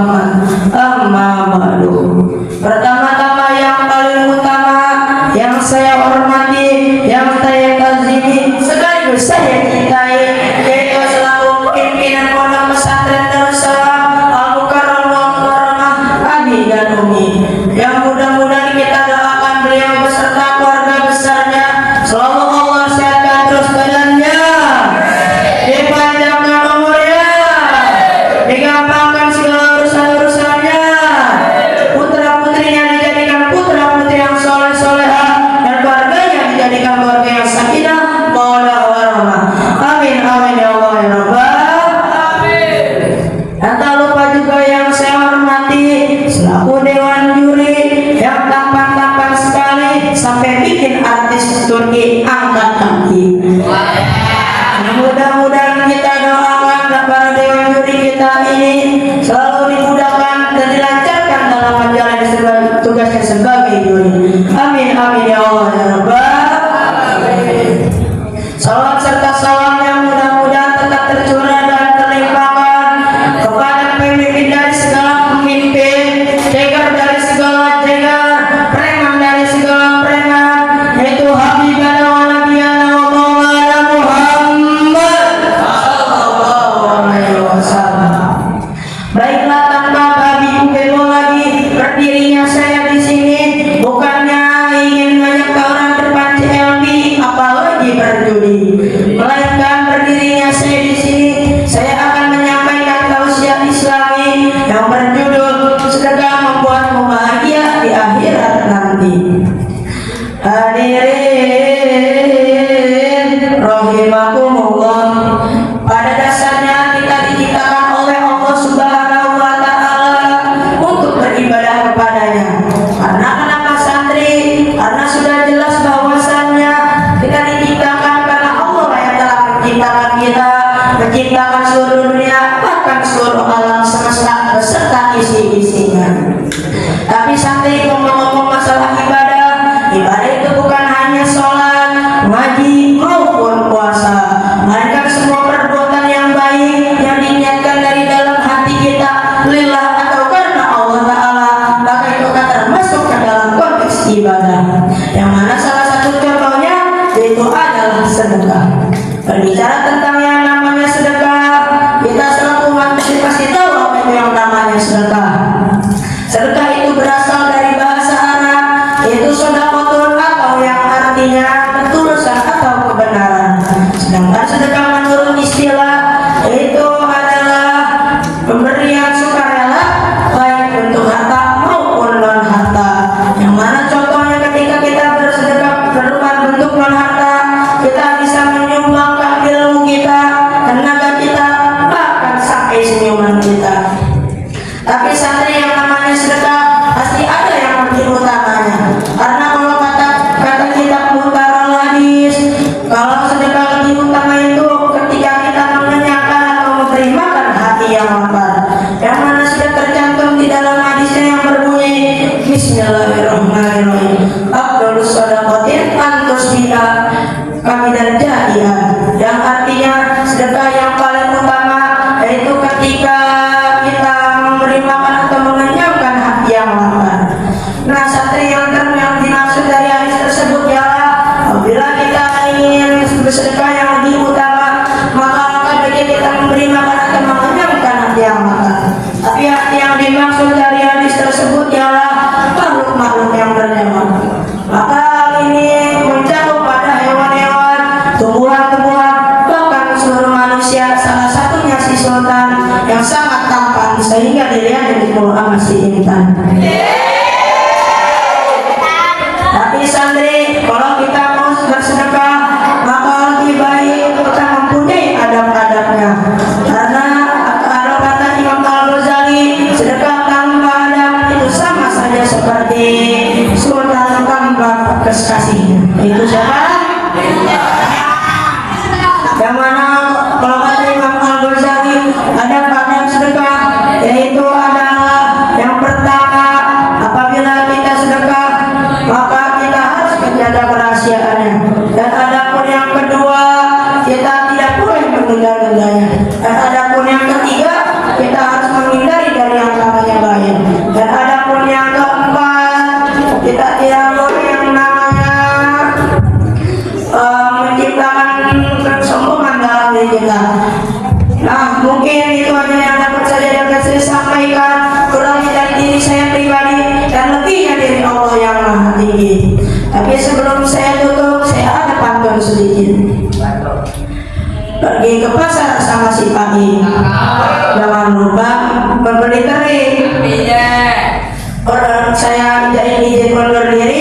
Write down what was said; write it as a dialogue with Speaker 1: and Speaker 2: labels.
Speaker 1: Muhammad. Amma ba'du. Pertama-tama yang paling utama yang saya hormati, yang saya kazimi, sekaligus saya cintai, yaitu selaku pimpinan pondok pesantren Darussalam Al-Mukarram wal Mukarramah Abi dan Umi, yang mudah-mudahan kita doakan beliau beserta keluarga besarnya selalu Allah sehatkan terus badannya, dipanjangkan umurnya, digampangkan segala urusan-urusannya, putra-putrinya dijadikan putra-putri yang soleh-solehah, dan keluarganya dijadikan keluarga yang sakinah mawaddah warahmah. Amin amin ya Allah ya Rabbal alamin. Dan tak lupa juga yang saya hormati selaku dewan juri yang tampan-tampan sekali sampai bikin artis Turki angkat kaki. Mudah-mudahan kita doakan para dewan juri kita ini selalu dimudahkan dan dilancarkan dalam menjalani tugasnya sebagai juri. Amin amin ya Allah ya Rabbal alamin. Salawat serta salam yang mudah-mudahan tetap tercurah dan terlimpahkan kepada pemimpin dari segala pemimpin, cegar dari segala cegar, preman dari segala preman, yaitu Habibana wa Nabiyana wa Maulana Muhammad sallallahu alaihi wasallam. Baiklah, tanpa babi bebo lagi, berdirinya saya di sini bukannya ingin ngajak orang terpancing LB apalagi berjudi, melainkan berdirinya saya di sini saya akan menyampaikan tausiah Islami yang berjudul sedekah membuatmu bahagia di akhirat nanti. Hadirin rahimakumullah, pada dasarnya kita diciptakan oleh Allah Subhanahu wa taala untuk beribadah kepadanya. Karena kenapa santri? Karena sudah jelas bahwasannya kita diciptakan karena Allah yang telah menciptakan kita, menciptakan seluruh dunia, bahkan seluruh alam semesta beserta isi-isinya. Tapi santri ngomong-ngomong masalah ibadah, ibadah itu bukan hanya sholat, ngaji maupun puasa, melainkan semua perbuatan yang baik yang diniatkan dari dalam hati kita lillah atau karena Allah Ta'ala, maka itu akan termasuk ke dalam konteks ibadah, yang mana salah satu contohnya yaitu adalah sedekah. Berbicara tentang yang namanya sedekah, kita selalu pasti tahu apa itu yang namanya sedekah. Sedekah itu berasal dari bahasa Arab, yaitu shadaqatun, atau yang artinya ketulusan atau kebenaran. Sedangkan sedekah menurut istilah itu adalah pemberian sukarela baik bentuk harta maupun non harta. Yang mana contohnya ketika kita bersedekah berupa bentuk non harta, kita bisa menyumbangkan ilmu kita, tenaga kita, bahkan sampai senyuman kita. Tapi santri, yang namanya sedekah pasti ada yang lebih utamanya. Karena kalau kata kitab Mutarul Hadis, kalau sedekah lebih utama itu ketika kita mengenyangkan atau memberi makan hati yang lapar, yang mana sudah tercantum di dalam hadisnya yang berbunyi Bismillahirrahmanirrahim, Afdhalus shadaqatin antus biha kami dan jahiyah, yang artinya sedekah yang paling utama yaitu ketika kita memberi makan atau mengenyangkan hati yang lapar. Nah, santri yang dimaksud dari hadis tersebut ialah apabila kita ingin bersedekah yang lebih utama, maka akan bagi kita memberi makan atau mengenyangkan hati yang lapar. Tapi hati yang dimaksud dari hadis tersebut ialah makhluk-makhluk yang bernyawa. Maka hal ini mencakup pada hewan-hewan, tumbuhan-tumbuhan, bahkan seluruh manusia, salah satunya si sultan yang sangat tampan sehingga dilihat dari Quran si intan. Tapi santri, kalau kita mau bersedekah, maka lebih baik kita mempunyai adab-adabnya. Karena kalau kata Imam Al-Ghazali, sedekah tanpa adab itu sama saja seperti sultan tanpa bekas kasihnya. Itu siapa? Yang mana kalau kata Imam Al-Ghazali, adab-adab sedekah yaitu adalah yang pertama, apabila kita sedekah maka kita harus menjaga kerahasiaannya, dan adapun yang kedua kita tidak boleh menunda-nundanya, dan adapun yang ketiga kita harus menghindari dari yang namanya lagi. Jangan lupa membeli teri. Orang saya izin mundur diri.